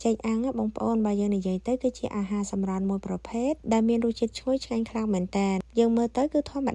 ចេកអាំងបងប្អូនបើយើងនិយាយទៅគឺជាអាហារសម្រន់មួយប្រភេទដែលមានរសជាតិឈ្ងុយឆ្ងាញ់ខ្លាំងមែនតើយើងមើលទៅគឺធម្ម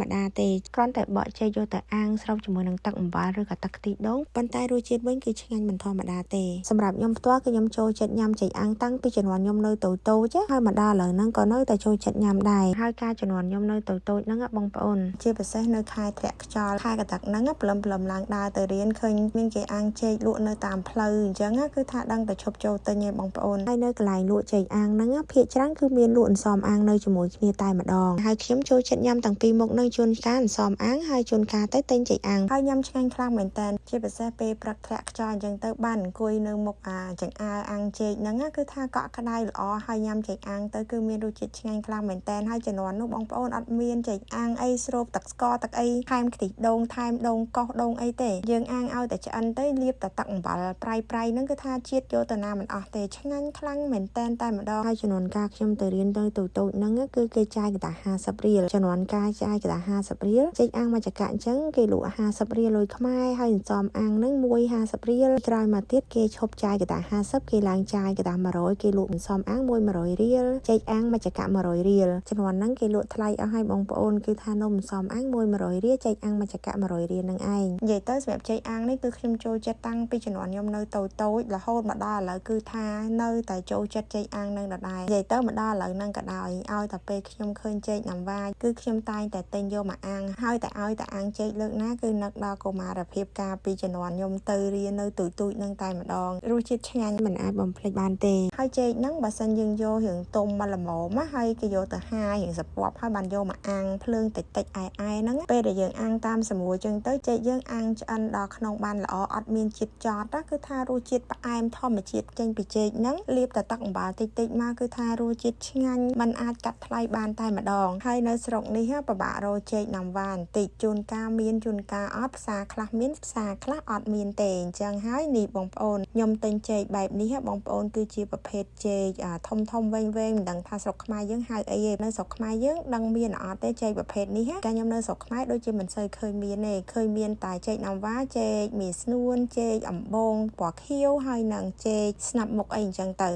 តាទេគ្រាន់តែបកចេកយកទៅអាំងស្រូបជាមួយនឹងទឹកអំបិលឬក៏ទឹកខ្ទិះដូងប៉ុន្តែរសជាតិវិញគឺឆ្ងាញ់មិនធម្មតាទេសម្រាប់ខ្ញុំផ្ទាល់គឺខ្ញុំចូលចិត្តញ៉ាំចេកអាំងតាំងពីជំនាន់ខ្ញុំនៅតូចៗហើយមកដល់ឥឡូវហ្នឹងក៏នៅតែចូលចិត្តញ៉ាំដែរហើយការជំនាន់ខ្ញុំនៅតូចៗហ្នឹងបងប្អូនជាពិសេសនៅខែធ្លាក់ខ្យល់ខែកតាក់ហ្នឹងព្រលឹមឡើងដើរទៅរៀនឃើញមានគេអាំងចេកលក់នៅតាមផ្លូវអញ្ចឹងគឺថាដឹងតែឈប់ចូលទិញឯងបងប្អូនហើយនៅកន្លែងលក់ចេកអាំងហ្នឹងភាគច្រើនគឺមានលក់អន្សមអាំងនៅជាមួយគ្នាតែម្ដងហើយខ្ញុំចូលចិត្តញ៉ាំទាំងពីរមុខនឹងជួនកាលអន្សមអាំងហើយជួនកាលទៅទិញចេកអាំងហើយញ៉ាំឆ្ងាញ់ខ្លាំងមែនតើជាពិសេសពេលព្រឹកធ្លាក់ខ្យល់អញ្ចឹងទៅបានអង្គុយនៅមុខចង្អើអាំងចេកហ្នឹងគឺថាកក់ក្ដៅល្អហើយញ៉ាំចេកអាំងទៅគឺមានរសជាតិឆ្ងាញ់ខ្លាំងមែនតើហើយជំនាន់នោះបងប្អូនអត់មានចេកអាំងអីស្រូបទឹកស្ករទឹកអីថែមខ្ទិះដូងថែមដូងកោសដូងអីទេយើងអាំងឲ្យតែឆ្អិនទៅលាបតែទឹកអំបិលប្រៃហ្នឹងគឺថាជាតិយកទៅណាមិនអស់ទេឆ្ងាញ់ខ្លាំងមែនតើតែម្ដងហើយចំនួនការខ្ញុំទៅរៀនទៅតូចហ្នឹងគឺគេចាយកតា50រៀលចំនួនការចាយកតា50រៀលចេកអាំងមួយចង្កាក់អញ្ចឹងគេលក់50រៀលលុយខ្មែរហើយអន្សមអាំងហ្នឹងមួយ50រៀលក្រោយមកទៀតគេឈប់ចាយកតា50គេឡើងចាយកតា100គេលក់អន្សមអាំងមួយ100រៀលចេកអាំងមួយចង្កាក់100រៀលចំនួនហ្នឹងគេលក់ថ្លៃអស់ហើយបងប្អូនគឺថានំអន្សមអាំងមួយ100រៀលចេកអាំងមួយចង្កាក់100រៀលហ្នឹងឯងនិយាយទៅសម្រាប់ចេកអាំងនេះគឺខ្ញុំចូលចិត្តតាំងពីជំនាន់ខ្ញុំនៅតូចរហូតមកដល់ឥឡូវគឺថានៅតែចូលចិត្តចេកអាំងនឹងដដែលនិយាយទៅមកដល់ឥឡូវហ្នឹងក៏ដោយឲ្យតែពេលខ្ញុំឃើញចេកណាំវាគឺខ្ញុំតែងតែទិញយកមកអាំងហើយតែឲ្យតែអាំងចេកលើកណាគឺនឹកដល់កុមារភាពកាលពីជំនាន់ខ្ញុំទៅរៀននៅទូចនឹងតែម្ដងរសជាតិឆ្ងាញ់មិនអាចបំភ្លេចបានទេហើយចេកហ្នឹងបើសិនយើងយករឿងទុំមកល្មមហើយគេយកទៅហារឿងសពប់ហើយបានយកមកអាំងភ្លើងតិចហ្នឹងពេលដែលយើងអាំងតាមស្រួលចឹងទៅចេកយើងអាំងឆ្អិនដល់ក្នុងបានល្អអត់មានជាតិចត់គឺថារសជាតិផ្អែមធម្មជាតិចេញពីចេកហ្នឹងលាបតែទឹកអំបិលតិចមកគឺថារសជាតិឆ្ងាញ់មិនអាចកាត់ថ្លៃបានតែម្ដងហើយនៅស្រុកនេះពិបាករកចេកណាំវ៉ាបន្តិចជួនកាលមានជួនកាលអត់ផ្សារខ្លះមានផ្សារខ្លះអត់មានទេអញ្ចឹងហើយនេះបងប្អូនខ្ញុំទិញចេកបែបនេះបងប្អូនគឺជាប្រភេទចេកធំវែងមិនដឹងថាស្រុកខ្មែរយើងហៅអីទេនៅស្រុកខ្មែរយើងដឹងមានអត់ទេចេកប្រភេទនេះតែខ្ញុំនៅស្រុកខ្មែរដូចជាមិនសូវឃើញមានទេឃើញមានតែចេកណាំវ៉ាចេកមាសស្នួនចេកអំបងពណ៌ខៀវហើយនឹងចេកស្នាប់មុខអីអញ្ចឹងទៅ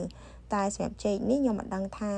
តែសម្រាប់ចេកនេះខ្ញុំមិនដឹងថា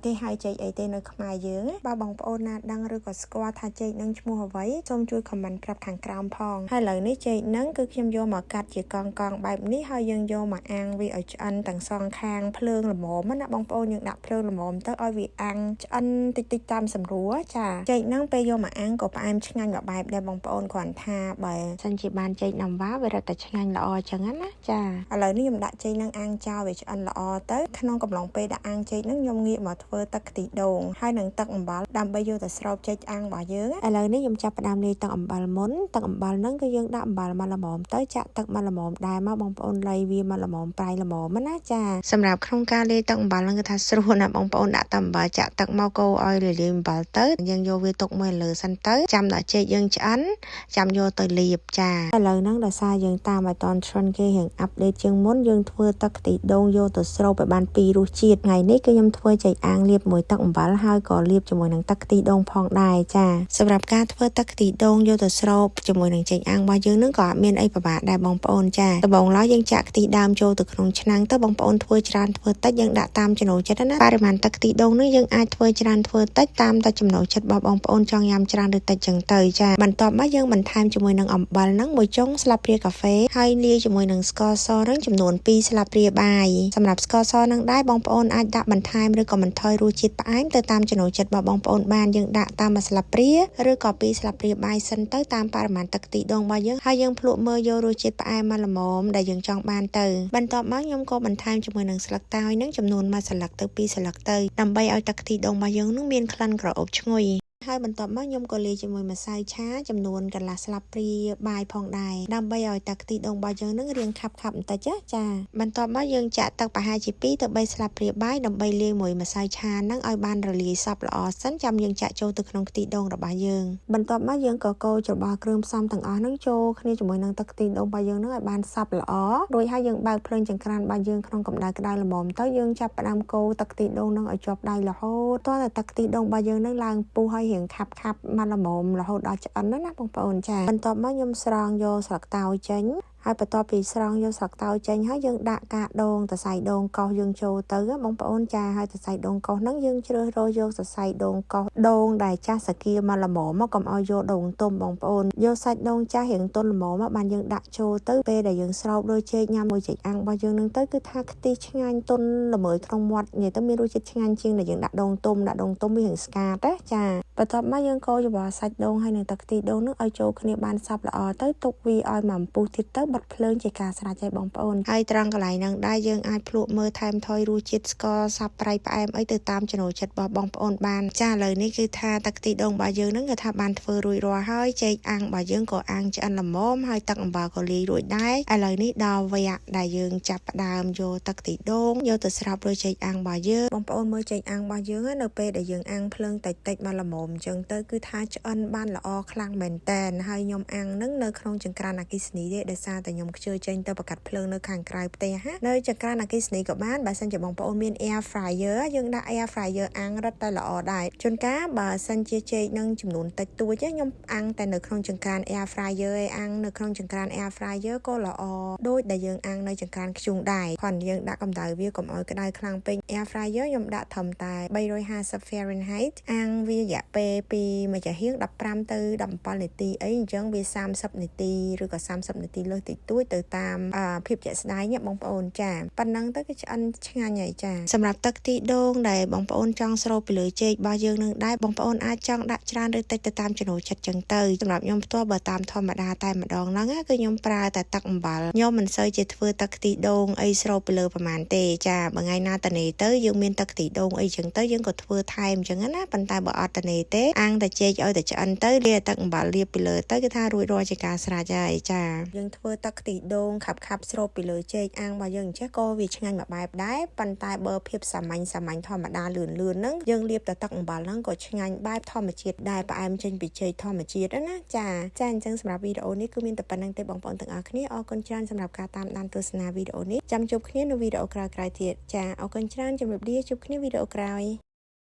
គេហៅចេកអីទេនៅខ្មែរយើងបើបងប្អូនណាដឹងឬក៏ស្គាល់ថាចេកនឹងឈ្មោះអ្វីសូមជួយ comment ប្រាប់ខាងក្រោមផងហើយឥឡូវនេះចេកនឹងគឺខ្ញុំយកមកកាត់ជាកង់បែបនេះហើយយើងយកមកអាំងវាឲ្យឆ្អិនទាំងសងខាងភ្លើងល្មមណាបងប្អូនយើងដាក់ភ្លើងល្មមទៅឲ្យវាអាំងឆ្អិនតិចតាមសម្រួលចាចេកនឹងពេលយកមកអាំងក៏ផ្អែមឆ្ងាញ់មួយបែបដែរបងប្អូនគ្រាន់ថាបើសិនជាបានចេកណាំវ៉ាវារត់តែឆ្ងាញ់ល្អអញ្ចឹងណាចាឥឡូវនេះខ្ញុំដាក់ចេកនឹងអាំងចោលវាឆ្អិនល្អទៅក្នុងកំឡុងពេលដែលអាំងចេកហ្នឹងខ្ញុំងាកមកធ្វើទឹកខ្ទិះដូងហើយនឹងទឹកអំបិលដើម្បីយកទៅស្រូបចេកអាំងរបស់យើងឥឡូវនេះខ្ញុំចាប់ផ្ដើមលាយទឹកអំបិលមុនទឹកអំបិលហ្នឹងគឺយើងដាក់អំបិលមកល្មមទៅចាក់ទឹកមកល្មមដែរមកបងប្អូនលៃវាមកល្មមប្រៃល្មមណាចាសម្រាប់ក្នុងការលាយទឹកអំបិលហ្នឹងគឺថាស្រួលណាបងប្អូនដាក់ទឹកអំបិលចាក់ទឹកមកកូរឲ្យលាយអំបិលទៅយើងយកវាទុកមួយលើសិនទៅចាំដល់ចេកយើងឆ្អិនចាំយកទៅលាបចាឥឡូវហ្នឹងដោយសារយើងតាមឲ្យតនឈុនគេរៀងអាប់ដេតជាងមុនយើងធ្វើទឹកខ្ទិះដូងយកទៅស្រូបឲ្យបានពីរសជាតិថ្ងៃនេះគឺខ្ញុំធ្វើចេកអាំងលាបមួយទឹកអំបិលហើយក៏លាបជាមួយនឹងទឹកខ្ទិះដូងផងដែរចាសម្រាប់ការធ្វើទឹកខ្ទិះដូងយកទៅស្រូបជាមួយនឹងចេកអាំងរបស់យើងនឹងក៏អត់មានអីពិបាកដែរបងប្អូនចាដំបូងឡើយយើងចាក់ខ្ទិះដើមចូលទៅក្នុងឆ្នាំងទៅបងប្អូនធ្វើច្រើនធ្វើតិចយើងដាក់តាមចំណូលចិត្តណាបរិមាណទឹកខ្ទិះដូងនេះយើងអាចធ្វើច្រើនធ្វើតិចតាមតែចំណូលចិត្តរបស់បងប្អូនចង់ញ៉ាំច្រើនឬតិចចឹងទៅចាបន្ទាប់មកយើងបន្ថែមជាមួយនឹងអំបិលហ្នឹងមួយចុងស្លាបព្រាកាហ្វេហើយលាយជាមួយនឹងស្ករសហ្នឹងចំនួន2ស្លាបព្រាបាយសម្រាប់ស្ករសហ្នឹងដែរបងប្អូនអាចដាក់បន្ថែមឬក៏បន្ថយរសជាតិផ្អែមទៅតាមចំណូលចិត្តរបស់បងប្អូនបានយើងដាក់តាមមួយស្លាបព្រាឬក៏2ស្លាបព្រាបាយសិនទៅតាមបរិមាណទឹកខ្ទិះដូងរបស់យើងហើយយើងភ្លក់មើលយករសជាតិផ្អែមមកល្មមដែលយើងចង់បានទៅបន្ទាប់មកខ្ញុំក៏បន្ថែមជាមួយនឹងស្លឹកតើយនឹងចំនួន1ស្លឹកទៅ2ស្លឹកទៅដើម្បីឲ្យទឹកខ្ទិះដូងរបស់យើងនឹងមានក្លិនក្រអូបឈ្ងុយហើយបន្ទាប់មកខ្ញុំក៏លាយជាមួយម្សៅឆាចំនួនកន្លះស្លាបព្រាបាយផងដែរដើម្បីឲ្យទឹកខ្ទិះដូងរបស់យើងនឹងរាងខាប់បន្តិចចាបន្ទាប់មកយើងចាក់ទឹកប្រហែលជា2ទៅ3ស្លាបព្រាបាយដើម្បីលាយមួយម្សៅឆាហ្នឹងឲ្យបានរលាយសព្វល្អសិនចាំយើងចាក់ចូលទៅក្នុងខ្ទិះដូងរបស់យើងបន្ទាប់មកយើងក៏កូរច្របល់គ្រឿងផ្សំទាំងអស់ហ្នឹងចូលគ្នាជាមួយនឹងទឹកខ្ទិះដូងរបស់យើងហ្នឹងឲ្យបានសព្វល្អរួចហើយយើងបើកភ្លើងចង្ក្រានរបស់យើងក្នុងកម្ដៅក្តៅល្មមទៅយើងចាប់ផ្ដើមកូរទឹកខ្ទិះដូងហ្នឹងឲ្យជាប់ដៃរហូតទាល់តែទឹកខ្ទិះដូងរបស់យើងហ្នឹងឡើងពុះហើយខាប់មកល្មមរហូតដល់ឆ្អិនណាបងប្អូនចាបន្ទាប់មកខ្ញុំស្រង់យកស្លឹកតើយចេញ ហើយបន្ទាប់ពីស្រង់យកស្លឹកតើយចេញហើយយើងដាក់កាកដូងសរសៃដូងកោសយើងចូលទៅបងប្អូនចាហើយសរសៃដូងកោសហ្នឹងយើងជ្រើសរើសយកសរសៃដូងកោសដូងដែលចាស់សាគាមកល្មមមកកុំឲ្យយកដូងទុំបងប្អូនយកសាច់ដូងចាស់រៀងទន់ល្មមមកបានយើងដាក់ចូលទៅពេលដែលយើងស្រោបដូចចេកញ៉ាំមួយចេកអាំងរបស់យើងនឹងទៅគឺថាខ្ទិះឆ្ងាញ់ទន់ល្មើយក្នុងមាត់និយាយទៅមានរសជាតិឆ្ងាញ់ជាងដែលយើងដាក់ដូងទុំវារៀងស្កាតណាចាបន្ទាប់មកយើងកូរច្របល់សាច់ដូងហើយនឹងទឹកខ្ទិះដូងនោះឲ្យចូលគ្នាបានសព្វល្អទៅទុកវាឲ្យមកពុះទៀតទៅបិទភ្លើងជាការស្រេចហើយបងប្អូនហើយត្រង់កន្លែងហ្នឹងដែរយើងអាចភ្លក់មើលថែមថយរសជាតិស្ករសាប់ប្រៃផ្អែមអីទៅតាមចំណូលចិត្តរបស់បងប្អូនបានចាឥឡូវនេះគឺថាទឹកខ្ទិះដូងរបស់យើងហ្នឹងគឺថាបានធ្វើរួចរាល់ហើយចេកអាំងរបស់យើងក៏អាំងឆ្អិនល្មមហើយទឹកអំបិលក៏លាយរួចដែរឥឡូវនេះដល់វគ្គដែលយើងចាប់ផ្ដើមយកទឹកខ្ទិះដូងយកទៅស្រាប់លើចេកអាំងរបស់យើងបងប្អូនមើលចេកអាំងរបស់យើងនៅពេលដែលយើងអាំងភ្លើងតិចមកល្មមអញ្ចឹងទៅគឺថាឆ្អិនបានល្អខ្លាំងមែនតែនហើយខ្ញុំអាំងនឹងនៅក្នុងចង្ក្រានអគ្គិសនីទេដោយសារតែខ្ញុំខ្ជិលចេញទៅបង្កាត់ភ្លើងនៅខាងក្រៅផ្ទះនៅចង្ក្រានអគ្គិសនីក៏បានបើសិនជាបងប្អូនមាន air fryer យើងដាក់ air fryer អាំងរឹតតែល្អដែរជួនកាលបើសិនជាចេកនឹងចំនួនតិចតួចខ្ញុំអាំងតែនៅក្នុងចង្ក្រាន air fryer ឯអាំងនៅក្នុងចង្ក្រាន air fryer ក៏ល្អដូចដែលយើងអាំងនៅចង្ក្រានខ្ជុងដែរគ្រាន់យើងដាក់កម្ដៅវាកុំឲ្យក្តៅខ្លាំងពេក air fryer ខ្ញុំដាក់ត្រឹមតែ350 Fahrenheit អាំងវារយៈពេលពីមួយចាហៀង15ទៅ17នាទីអីអញ្ចឹងវា30នាទីឬក៏30នាទីលើសតិចតួចទៅតាមភាពជាក់ស្ដែងបងប្អូនចាប៉ុណ្ណឹងទៅគឺឆ្អិនឆ្ងាញ់ហើយចាសម្រាប់ទឹកខ្ទិះដូងដែលបងប្អូនចង់ស្រូបពីលើចេករបស់យើងនឹងដែរបងប្អូនអាចចង់ដាក់ច្រើនឬតិចទៅតាមចំណូលចិត្តចឹងទៅសម្រាប់ខ្ញុំផ្ទាល់បើតាមធម្មតាតែម្ដងហ្នឹងគឺខ្ញុំប្រើតែទឹកអំបិលខ្ញុំមិនសូវជាធ្វើទឹកខ្ទិះដូងអីស្រូបពីលើប្រហែលទេចាបើថ្ងៃណាតនេទៅយើងមានទឹកខ្ទិះដូងអីចឹងទៅយើងក៏ធ្វើថែមចឹងណាប៉ុន្តែបើអត់តនេទេអាំងតែចេកឲ្យតែឆ្អិនទៅលាទឹកអំបិលលាបពីលើទៅគឺថារួចរាល់ជាការស្រេចហើយចាយើងធ្វើទឹកខ្ទិះដូងខាប់ស្រូបពីលើចេកអាំងរបស់យើងអញ្ចឹងក៏វាឆ្ងាញ់មួយបែបដែរប៉ុន្តែបើភាពសាមញ្ញធម្មតាលឿនហ្នឹងយើងលាបតែទឹកអំបិលហ្នឹងក៏ឆ្ងាញ់បែបធម្មជាតិដែរផ្អែមចេញពីចេកធម្មជាតិណាចាអញ្ចឹងសម្រាប់វីដេអូនេះគឺមានតែប៉ុណ្្នឹងទេបងប្អូនទាំងអស់គ្នាអរគុណច្រើនសម្រាប់ការតាមដានទស្សនាវីដេអូនេះចាំជួបគ្នានៅវីដេអូក្រោយៗទៀតចាអរគុណច្រើនជម្រាបលាជួបគ្នាវីដេអូក្រោយ